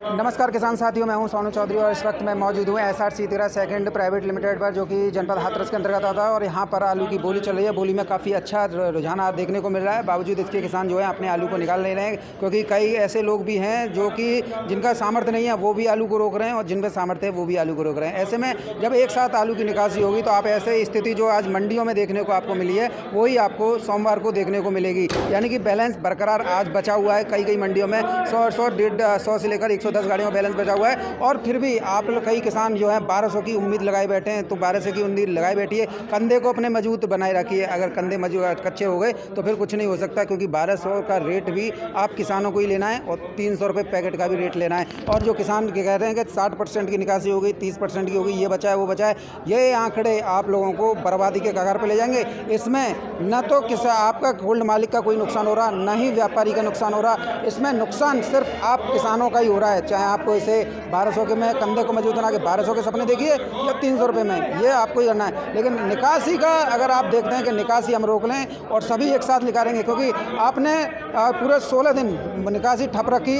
नमस्कार किसान साथियों, मैं हूं सोनू चौधरी और इस वक्त मैं मौजूद हूं SRC 13 सेकंड प्राइवेट लिमिटेड पर, जो कि जनपद हाथरस के अंतर्गत आता है। और यहां पर आलू की बोली चल रही है। बोली में काफ़ी अच्छा रुझान देखने को मिल रहा है। बावजूद इसके किसान जो है अपने आलू को निकाल नहीं रहे हैं, क्योंकि कई ऐसे लोग भी हैं जो कि जिनका सामर्थ्य नहीं है वो भी आलू को रोक रहे हैं, और जिन पर सामर्थ्य है वो भी आलू को रोक रहे हैं। ऐसे में जब एक साथ आलू की निकासी होगी तो आप ऐसे स्थिति जो आज मंडियों में देखने को आपको मिली है वही आपको सोमवार को देखने को मिलेगी। यानी कि बैलेंस बरकरार आज बचा हुआ है। कई मंडियों में 100 से लेकर 110 गाड़ियों में बैलेंस बचा हुआ है। और फिर भी आप लोग कई किसान जो है 1200 की उम्मीद लगाए बैठे हैं। तो 1200 की उम्मीद लगाए बैठिए, कंधे को अपने मजबूत बनाए रखिए। अगर कंधे मजबूत कच्चे हो गए तो फिर कुछ नहीं हो सकता, क्योंकि 1200 का रेट भी आप किसानों को ही लेना है और 300 रुपये पैकेट का भी रेट लेना है। और जो किसान कह रहे हैं कि 60% की निकासी हो गई, 30% की हो गई, ये बचा है वो बचा है, ये आंकड़े आप लोगों को बर्बादी के कगार पर ले जाएंगे। इसमें न तो आपका गोल्ड मालिक का कोई नुकसान हो रहा, न ही व्यापारी का नुकसान हो रहा। इसमें नुकसान सिर्फ आप किसानों का ही हो रहा है। चाहे आपको इसे 1200 के में कंधे को मजबूत बना के 1200 के सपने देखिए या 300 रुपये में, ये आपको ही करना है। लेकिन निकासी का अगर आप देखते हैं कि निकासी हम रोक लें और सभी एक साथ निकालेंगे, क्योंकि आपने पूरे 16 दिन निकासी ठप रखी।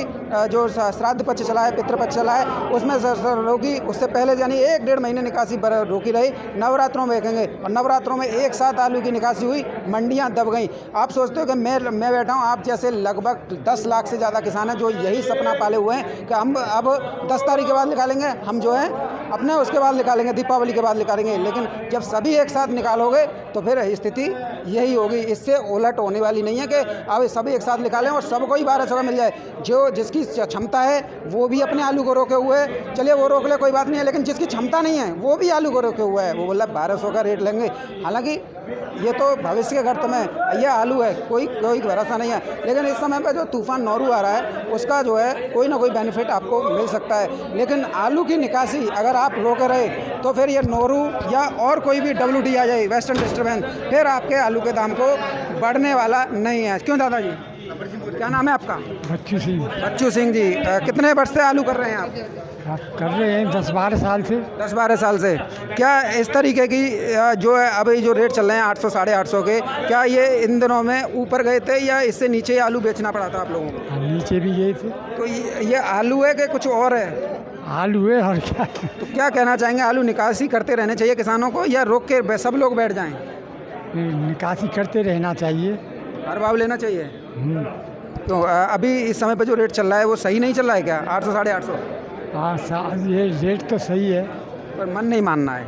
जो श्राद्ध पक्ष चला है, पितृपक्ष चला है, उसमें रोकी। उससे पहले यानी 1-1.5 महीने निकासी रोकी रही। नवरात्रों में देखेंगे, और नवरात्रों में एक साथ आलू की निकासी हुई, मंडियाँ दब गई। आप सोचते हो कि मैं बैठा हूँ, आप जैसे लगभग 10 लाख से ज़्यादा किसान हैं जो यही सपना पाले हुए हैं कि हम अब 10 तारीख के बाद निकालेंगे, हम जो है अपने उसके बाद निकालेंगे, दीपावली के बाद निकालेंगे। लेकिन जब सभी एक साथ निकालोगे तो फिर स्थिति यही होगी। इससे उलट होने वाली नहीं है कि अब सभी एक साथ निकालें और सबको ही 1200 का मिल जाए। जो जिसकी क्षमता है वो भी अपने आलू को रोके हुए है, चलिए वो रोक ले, कोई बात नहीं है। लेकिन जिसकी क्षमता नहीं है वो भी आलू को रोके हुआ है, वो बोला 1200 का रेट लेंगे। हालांकि ये तो भविष्य के गर्त में यह आलू है, कोई भरोसा नहीं है। लेकिन इस समय पर जो तूफान नौरू आ रहा है उसका जो है कोई ना कोई बेनिफिट आपको मिल सकता है। लेकिन आलू की निकासी अगर आप रोके रहे तो फिर ये नौरू या और कोई भी WD आ जाए, वेस्टर्न डिस्टर्बेंस, फिर आपके आलू के दाम को बढ़ने वाला नहीं है। क्यों दादाजी, क्या नाम है आपका? बच्चू सिंह। बच्चू सिंह जी, कितने वर्ष से आलू कर रहे हैं आप? कर रहे हैं 10-12 साल से। 10-12 साल से। क्या इस तरीके की जो है अभी जो रेट चल रहे हैं 800 साढ़े 800 के, क्या ये इन दिनों में ऊपर गए थे या इससे नीचे आलू बेचना पड़ा था आप लोगों को? नीचे भी गए थे। तो ये आलू है कि कुछ और है? आलू है और क्या। तो क्या कहना चाहेंगे, आलू निकासी करते रहने चाहिए किसानों को या रोक के सब लोग बैठ जाएं? निकासी करते रहना चाहिए, हर भाव लेना चाहिए। तो अभी इस समय पे जो रेट चल रहा है वो सही नहीं चल रहा है क्या? 800 साढ़े 800? हाँ, ये रेट तो सही है, पर मन नहीं मानना है।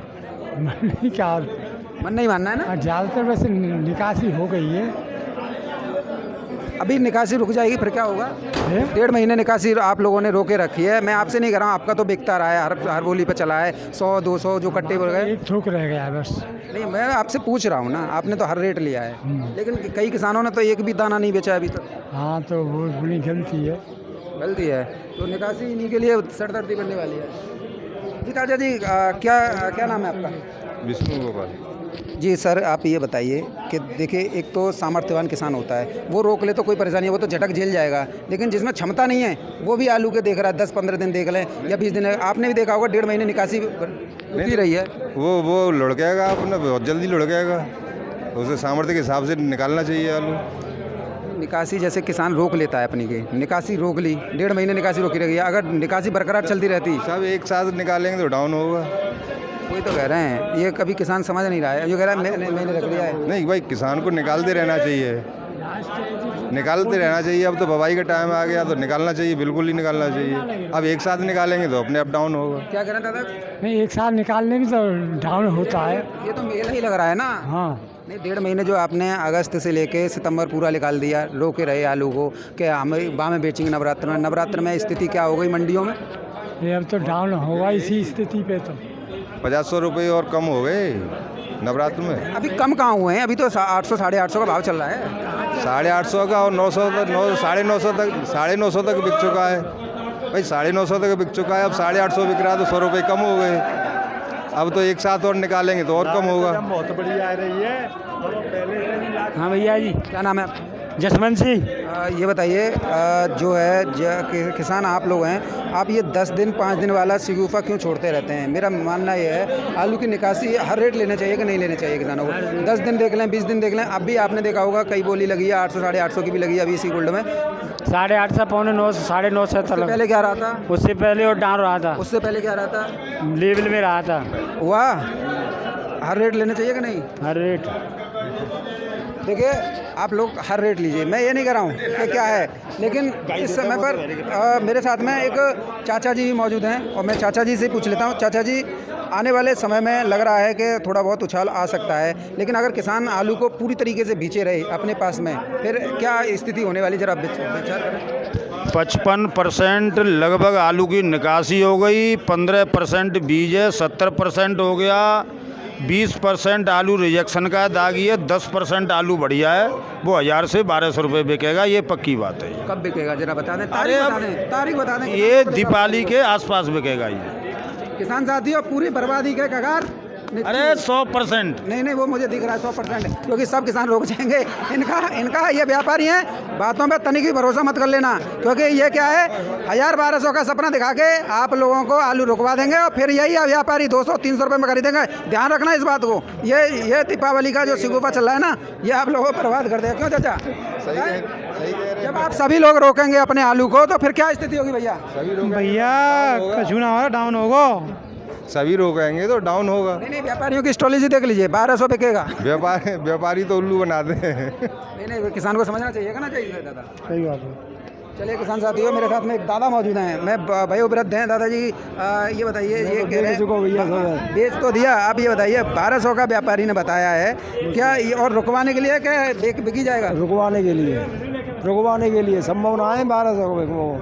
मन नहीं मानना है ना। ज़्यादातर वैसे निकासी हो गई है। अभी निकासी रुक जाएगी फिर क्या होगा? 1.5 महीने निकासी आप लोगों ने रोके रखी है। मैं आपसे नहीं कर रहा हूँ, आपका तो बिकता रहा है, हर बोली पे चला है 100-200 जो कट्टे हो गए। एक थोक रह गया है बस। नहीं, मैं आपसे पूछ रहा हूँ ना, आपने तो हर रेट लिया है। लेकिन कई किसानों ने तो एक भी दाना नहीं बेचा अभी तक। हाँ, तो वो बड़ी गलती है। गलती है तो निकासी इन्हीं के लिए सरदर्दी बनने वाली है। जी ताजा जी, क्या नाम है आपका? विष्णु गोपाल जी सर, आप ये बताइए कि देखिए, एक तो सामर्थ्यवान किसान होता है, वो रोक ले तो कोई परेशानी है, वो तो झटक झेल जाएगा। लेकिन जिसमें क्षमता नहीं है वो भी आलू के देख रहा है, 10-15 दिन देख लें या 20 दिन। आपने भी देखा होगा 1.5 महीने निकासी होती रही है। वो लुढ़केगा, अपना बहुत जल्दी लुढ़केगा। उसे सामर्थ्य के हिसाब से निकालना चाहिए आलू। निकासी जैसे किसान रोक लेता है अपनी की निकासी, रोक ली 1.5 महीने निकासी रोकी रही है। अगर निकासी बरकरार चलती रहती, सब एक साथ निकालेंगे तो डाउन होगा। वही तो कह रहे हैं, ये कभी किसान समझ नहीं रहा है। जो कह रहा है मैंने रख लिया है। नहीं भाई, किसान को निकालते रहना चाहिए, निकालते रहना चाहिए। अब तो बुवाई का टाइम आ गया तो निकालना चाहिए, बिल्कुल ही निकालना चाहिए। अब एक साथ निकालेंगे तो अपने आप डाउन होगा। क्या कह रहे हैं दादा? नहीं, एक साथ निकालने में तो डाउन होता है। ये तो मेला ही लग रहा है ना। हाँ, नहीं, 1.5 महीने जो आपने अगस्त से लेके सितंबर पूरा निकाल दिया, रोके रहे आलू को कि हम बाद में बेचेंगे नवरात्र में स्थिति क्या हो गई मंडियों में? ये अब तो डाउन होगा इसी स्थिति पे। तो 50 रुपये और कम हो गए नवरात्र में। अभी कम कहाँ हुए हैं? अभी तो 800 साढ़े 800 का भाव चल रहा है। 850 का और 900 तक, 950 तक बिक चुका है भाई। 950 तक बिक चुका है। अब 850 बिक रहा है तो 100 रुपये कम हो गए। अब तो एक साथ और निकालेंगे तो और कम होगा। बहुत बढ़िया आ रही है। हाँ भैया जी, क्या नाम है आपका? जसवंत सिंह। ये बताइए जो है किसान आप लोग हैं, आप ये 10 दिन 5 दिन वाला शिगुफा क्यों छोड़ते रहते हैं? मेरा मानना ये है आलू की निकासी हर रेट लेना चाहिए कि नहीं लेना चाहिए किसानों को? 10 दिन देख लें, 20 दिन देख लें, अब भी आपने देखा होगा कई बोली लगी है 800 850 की भी लगी है अभी इसी गोल्ड में। 850 पौने 900 950 उससे पहले क्या रहा था? उससे पहले वो डाउन रहा था, उससे पहले क्या रहा था? लेवल में रहा था। वाह, हर रेट लेना चाहिए कि नहीं? हर रेट देखिए आप लोग हर रेट लीजिए, मैं ये नहीं कह रहा हूँ कि क्या है, लेकिन इस समय पर मेरे साथ में एक चाचा जी मौजूद हैं और मैं चाचा जी से पूछ लेता हूँ। चाचा जी, आने वाले समय में लग रहा है कि थोड़ा बहुत उछाल आ सकता है, लेकिन अगर किसान आलू को पूरी तरीके से बीचे रहे अपने पास में, फिर क्या स्थिति होने वाली, जरा विचार करें। 55% लगभग आलू की निकासी हो गई, 15% बीज है, 70% हो गया, 20% आलू रिजेक्शन का दागी है, 10% आलू बढ़िया है, वो 1000 से 1200 रुपये बिकेगा, ये पक्की बात है। कब बिकेगा जरा बता दें, अरे तारीख बता दें। ये दीपावली के आसपास बिकेगा ये। किसान साथियों, पूरी बर्बादी के कगार। अरे 100%। नहीं, वो मुझे दिख रहा है 100%, क्योंकि सब किसान रुक जाएंगे। इनका ये व्यापारी हैं, बातों पे तनिक भी भरोसा मत कर लेना, क्योंकि ये क्या है 1000-1200 का सपना दिखा के आप लोगों को आलू रुकवा देंगे और फिर यही व्यापारी 200-300 रुपये में खरीदेंगे। ध्यान रखना इस बात को। ये दीपावली का जो शिगुफा चल रहा है ना, ये आप लोगों को बर्बाद कर देगा। क्यों चाचा? जब आप सभी लोग रोकेंगे अपने आलू को तो फिर क्या स्थिति होगी भैया? भैया कछु ना हो, डाउन होगा। सभी रोकेंगे तो डाउन होगा। नहीं, व्यापारियों की स्ट्रेटजी देख लीजिए, 1200 बिकेगा। व्यापारी तो उल्लू बनाते हैं। नहीं, किसान को समझना चाहिए ना चाहिए दादा। सही बात है। चलिए किसान साथियों, मेरे साथ में एक दादा मौजूद हैं, मैं वयोवृद्ध हैं दादाजी। ये बताइए, ये कह रहे हैं बेच तो दिया, आप ये बताइए 1200 का व्यापारी ने बताया है, क्या और रुकवाने के लिए क्या बिकी जाएगा? रुकवाने के लिए संभावना है 1200 को।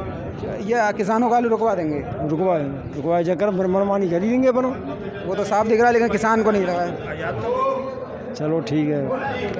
ये किसानों का आलू रुकवा देंगे? रुकवाए चक्कर फिर मनमानी खरीदेंगे अपन। वो तो साफ दिख रहा है, लेकिन किसान को नहीं लगा है। चलो ठीक है।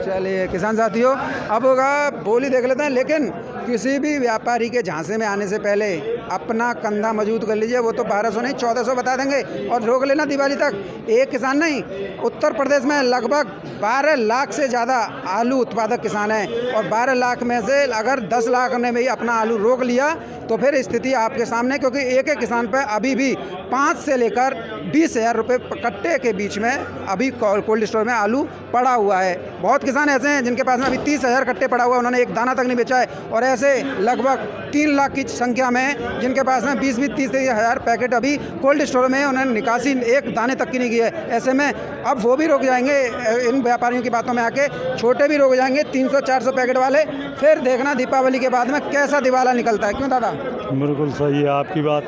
चलिए किसान साथियों, अब होगा बोली देख लेते हैं, लेकिन किसी भी व्यापारी के झांसे में आने से पहले अपना कंधा मजबूत कर लीजिए। वो तो 1200 नहीं 1400 बता देंगे और रोक लेना दिवाली तक। एक किसान नहीं, उत्तर प्रदेश में लगभग 12 लाख से ज़्यादा आलू उत्पादक किसान हैं और 12 लाख में से अगर 10 लाख ने भी अपना आलू रोक लिया तो फिर स्थिति आपके सामने, क्योंकि एक एक किसान पर अभी भी 5 से लेकर 20,000 रुपये कट्टे के बीच में अभी कोल्ड स्टोर में आलू पड़ा हुआ है। बहुत किसान ऐसे हैं जिनके पास में अभी 30,000 कट्टे पड़ा हुआ है, उन्होंने एक दाना तक नहीं बेचा है, और ऐसे लगभग 3 लाख की संख्या में जिनके पास में 20-30,000 पैकेट अभी कोल्ड स्टोर में उन्होंने निकासी एक दाने तक की नहीं की है। ऐसे में अब वो भी रुक जाएंगे इन व्यापारियों की बातों में आके, छोटे भी रुक जाएंगे 300-400 पैकेट वाले। फिर देखना दीपावली के बाद में कैसा दिवाला निकलता है। क्यों दादा? बिल्कुल सही है आपकी बात।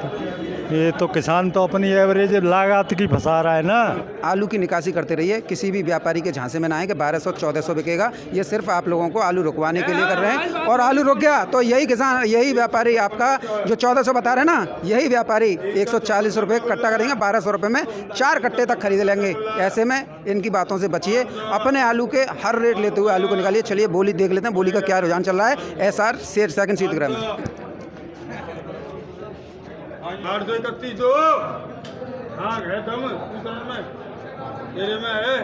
ये तो किसान तो अपनी एवरेज लागत की फंसा रहा है ना। आलू की निकासी करते रहिए, किसी भी व्यापारी के झांसे में ना आए कि 1200-1400 बिकेगा। ये सिर्फ आप लोगों को आलू रुकवाने के लिए कर रहे हैं, और आलू रुक गया तो यही व्यापारी आपका जो 1400 बता रहे हैं ना, यही व्यापारी 140 रुपये कट्टा करेंगे, 1200 रुपये में 4 कट्टे तक खरीद लेंगे। ऐसे में इनकी बातों से बचिए, अपने आलू के हर रेट लेते हुए आलू को निकालिए। चलिए बोली देख लेते हैं, बोली का क्या रुझान चल रहा है। SR सेकंड शीतगृह में 831 दो। हाँ है तुम में तेरे में है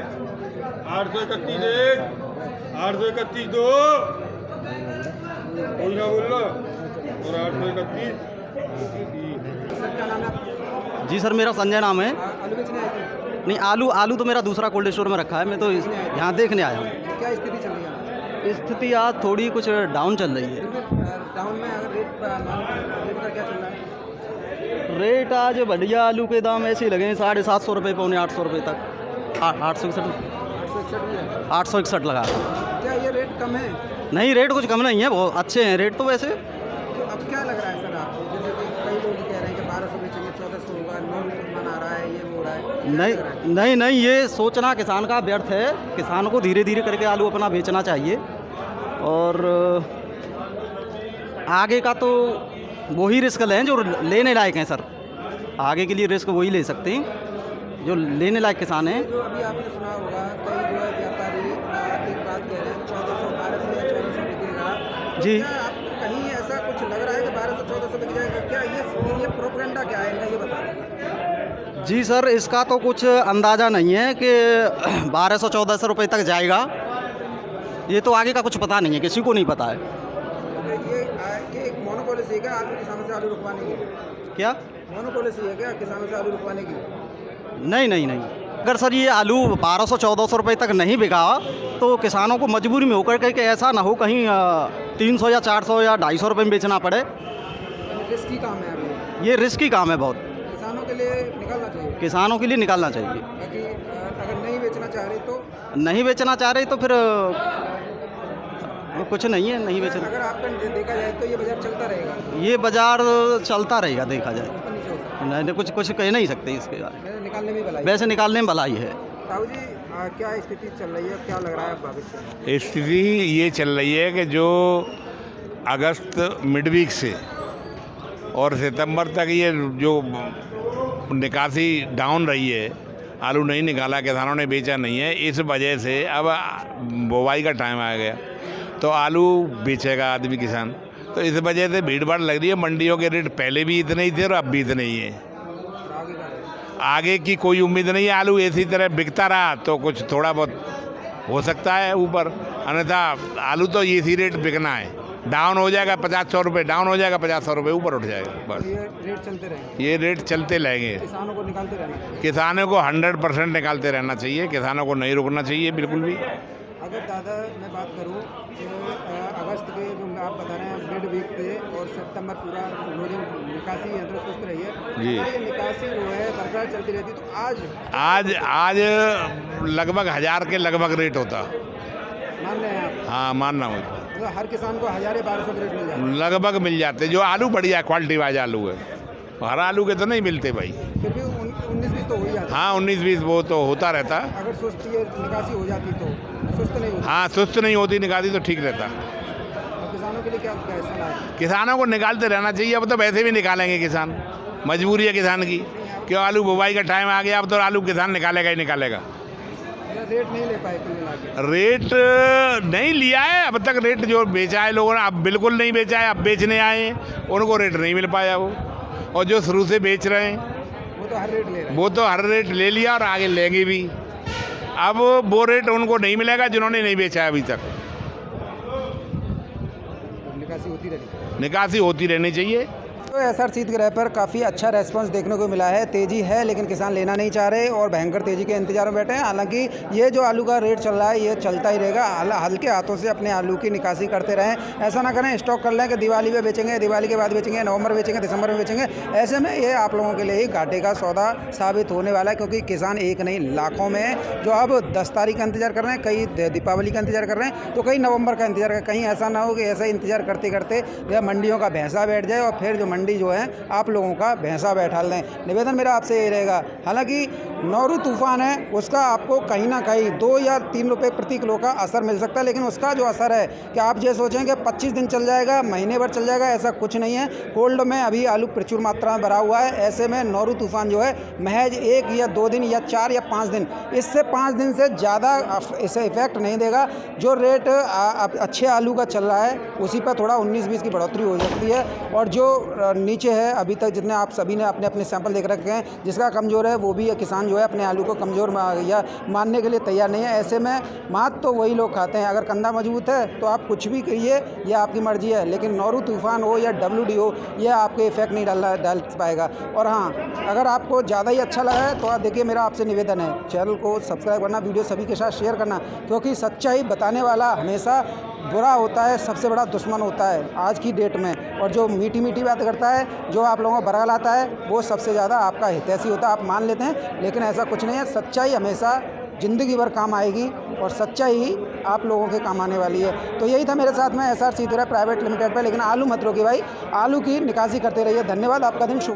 831 एक 831 दो कोई ना बोल लो और 831। जी सर, मेरा संजय नाम है। आलू बेचने आए थे? नहीं, आलू तो मेरा दूसरा कोल्ड स्टोर में रखा है, मैं तो यहाँ देखने आया हूँ। क्या स्थिति चल रही है? स्थिति आज थोड़ी कुछ डाउन चल रही है। डाउन में अगर रेट का क्या चल रहा है? रेट आज बढ़िया आलू के दाम ऐसे लगे हैं 750 रुपये पौने 800 रुपये तक। 861 लगा। क्या ये रेट कम है? नहीं, रेट कुछ कम नहीं है, बहुत अच्छे हैं रेट तो वैसे। तो अब क्या लग रहा है सर आपको? जैसे कि कई लोग कह रहे हैं कि 1200 बेचेंगे, 1400 होगा, 9 मन आ रहा है, ये हो रहा है। नहीं, ये सोचना किसान का व्यर्थ है। किसान को धीरे धीरे करके आलू अपना बेचना चाहिए, और आगे का तो वही रिस्क लें जो लेने लायक हैं सर। आगे के लिए रिस्क वही ले सकते हैं जो लेने लायक किसान हैं। जो अभी आपने सुना होगा, कई जो है व्यापारी एक बात कह रहे हैं 1400 1200 या 1400 बिकेगा जी। क्या आपको कहीं ऐसा कुछ लग रहा है कि 1200-1400 बिक जाएगा? क्या ये प्रोपेगेंडा क्या है इनका, ये बताएं। जी सर, इसका तो कुछ अंदाज़ा नहीं है कि 1200-1400 रुपये तक जाएगा। ये तो आगे का कुछ पता नहीं है, किसी को नहीं पता है। ये एक मोनोपॉलिसी है क्या आलू किसानों से आलू रुकवाने की? क्या मोनोपॉलिसी है क्या किसानों से आलू रुकवाने की? नहीं नहीं नहीं, अगर सर ये आलू 1200-1400 रुपये तक नहीं बिका तो किसानों को मजबूरी में होकर के ऐसा ना हो कहीं 300 या 400 या 250 रुपये में बेचना पड़े। रिस्की काम है अभी, ये रिस्की काम है बहुत, किसानों के लिए निकालना चाहिए। किसानों के लिए निकालना चाहिए। ताकि अगर नहीं बेचना चाह रहे तो नहीं बेचना चाह रहे तो फिर कुछ नहीं है, नहीं बेचना। अगर आपका देखा जाए तो ये बाजार चलता रहेगा, ये बाजार चलता रहेगा देखा जाए। ऊपर नीचे हो सकता नहीं कुछ कुछ कह नहीं सकते इसके बारे है। निकालने में भलाई। वैसे निकालने में भलाई है। साहू जी क्या स्थिति चल रही है, क्या लग रहा है भविष्य में? स्थिति ये चल रही है कि जो अगस्त मिड वीक से और सितंबर तक ये जो निकासी डाउन रही है, आलू नहीं निकाला, किसानों ने बेचा नहीं है, इस वजह से अब बुवाई का टाइम आ गया तो आलू बेचेगा आदमी किसान। तो इस वजह से भीड़ भाड़ लग रही है। मंडियों के रेट पहले भी इतने ही थे और अब भी इतने ही है। आगे की कोई उम्मीद नहीं है। आलू इसी तरह बिकता रहा तो कुछ थोड़ा बहुत हो सकता है ऊपर, अन्यथा आलू तो इसी रेट बिकना है। डाउन हो जाएगा 50-100 रुपये, डाउन हो जाएगा 50-100 रुपये, ऊपर उठ जाएगा बस। ये रेट चलते रहेंगे, ये रेट चलते रहेंगे। किसानों को निकालते रहना चाहिए। किसानों को 100% निकालते रहना चाहिए, किसानों को नहीं रुकना चाहिए बिल्कुल भी। अगर दादा मैं बात करूँ कि अगस्त के जो आप बता रहे हैं मिड वीक पे और सितंबर पूरा लोडिंग निकासी यंत्र सुस्त रही है जी। अगर ये निकासी जो है बरकरार चलती रहती तो आज लगभग 1000 के लगभग रेट होता। मान रहे हैं आप? हाँ, मानना मुझे मतलब हर किसान को 1000-1200 के रेट मिल जाए लगभग मिल जाते। जो आलू बढ़िया क्वालिटी वाइज आलू है, हर आलू के तो नहीं मिलते भाई। फिर भी 19-20 तो हो ही जाता। हाँ, 19-20 वो तो होता रहता। अगर सुस्त ये निकासी हो जाती तो सुस्त नहीं होती। हाँ, सुस्त नहीं होती निकासी तो ठीक रहता। और किसानों के लिए क्या सलाह है? किसानों को निकालते रहना चाहिए। अब तो वैसे भी निकालेंगे किसान, मजबूरी है किसान की। क्यों, आलू बुवाई का टाइम आ गया, अब तो आलू किसान निकालेगा ही निकालेगा। रेट नहीं ले पाए कुल मिला के? रेट नहीं लिया है अब तक। रेट जो बेचा है लोगों ने, अब बिल्कुल नहीं बेचा है। अब बेचने आए हैं, उनको रेट नहीं मिल पाया वो। और जो शुरू से बेच रहे हैं वो तो हर रेट ले रहे हैं। वो तो हर रेट ले लिया और आगे लेंगे भी। अब वो रेट उनको नहीं मिलेगा जिन्होंने नहीं बेचा है अभी तक। निकासी होती रहनी चाहिए। तो एसआर शीतगृह पर काफ़ी अच्छा रेस्पॉन्स देखने को मिला है। तेज़ी है लेकिन किसान लेना नहीं चाह रहे और भयंकर तेज़ी के इंतजार में बैठे हैं। हालांकि ये जो आलू का रेट चल रहा है ये चलता ही रहेगा। हल्के हाथों से अपने आलू की निकासी करते रहें। ऐसा ना करें स्टॉक कर लें कि दिवाली में बेचेंगे, दिवाली के बाद बेचेंगे, नवंबर में बेचेंगे, दिसंबर में बेचेंगे। ऐसे में ये आप लोगों के लिए ही घाटे का सौदा साबित होने वाला है, क्योंकि किसान एक नहीं लाखों में हैं जो अब 10 तारीख का इंतजार कर रहे हैं, कई दीपावली का इंतजार कर रहे हैं, तो कई नवंबर का इंतजार कर रहे हैं। कहीं ऐसा ना हो कि ऐसा इंतजार करते करते या मंडियों का भैंसा बैठ जाए और फिर जो मंडी जो है आप लोगों का भैंसा बैठा लें। निवेदन मेरा आपसे ये रहेगा। हालांकि नौरू तूफान है, उसका आपको कहीं ना कहीं 2 या 3 रुपये प्रति किलो का असर मिल सकता है, लेकिन उसका जो असर है कि आप ये सोचें कि 25 दिन चल जाएगा, महीने भर चल जाएगा, ऐसा कुछ नहीं है। कोल्ड में अभी आलू प्रचुर मात्रा में भरा हुआ है। ऐसे में नौरू तूफान जो है महज 1 या 2 दिन या 4 या 5 दिन, इससे 5 दिन से ज़्यादा इसे इफेक्ट नहीं देगा। जो रेट अच्छे आलू का चल रहा है उसी पर थोड़ा 19-20 की बढ़ोतरी हो सकती है। और जो नीचे है अभी तक जितने आप सभी ने अपने अपने सैंपल देख रखे हैं, जिसका कमज़ोर है वो भी किसान जो है अपने आलू को कमज़ोर या मानने के लिए तैयार नहीं है। ऐसे में मात तो वही लोग खाते हैं। अगर कंधा मजबूत है तो आप कुछ भी करिए, यह आपकी मर्जी है, लेकिन नौरू तूफान हो या WD हो, यह आपके इफेक्ट नहीं डाल पाएगा। और हाँ, अगर आपको ज़्यादा ही अच्छा लगा है तो आप देखिए, मेरा आपसे निवेदन है चैनल को सब्सक्राइब करना, वीडियो सभी के साथ शेयर करना, क्योंकि सच्चाई बताने वाला हमेशा बुरा होता है, सबसे बड़ा दुश्मन होता है आज की डेट में। और जो मीठी मीठी बात करता है, जो आप लोगों को बरगा लाता है, वो सबसे ज़्यादा आपका हितैषी होता है। आप मान लेते हैं, लेकिन ऐसा कुछ नहीं है। सच्चाई हमेशा ज़िंदगी भर काम आएगी और सच्चाई ही आप लोगों के काम आने वाली है। तो यही था मेरे साथ में एसआर शीतगृह प्राइवेट लिमिटेड पर। लेकिन आलू मत रोकिए भाई, आलू की निकासी करते रहिए। धन्यवाद, आपका दिन शुभ।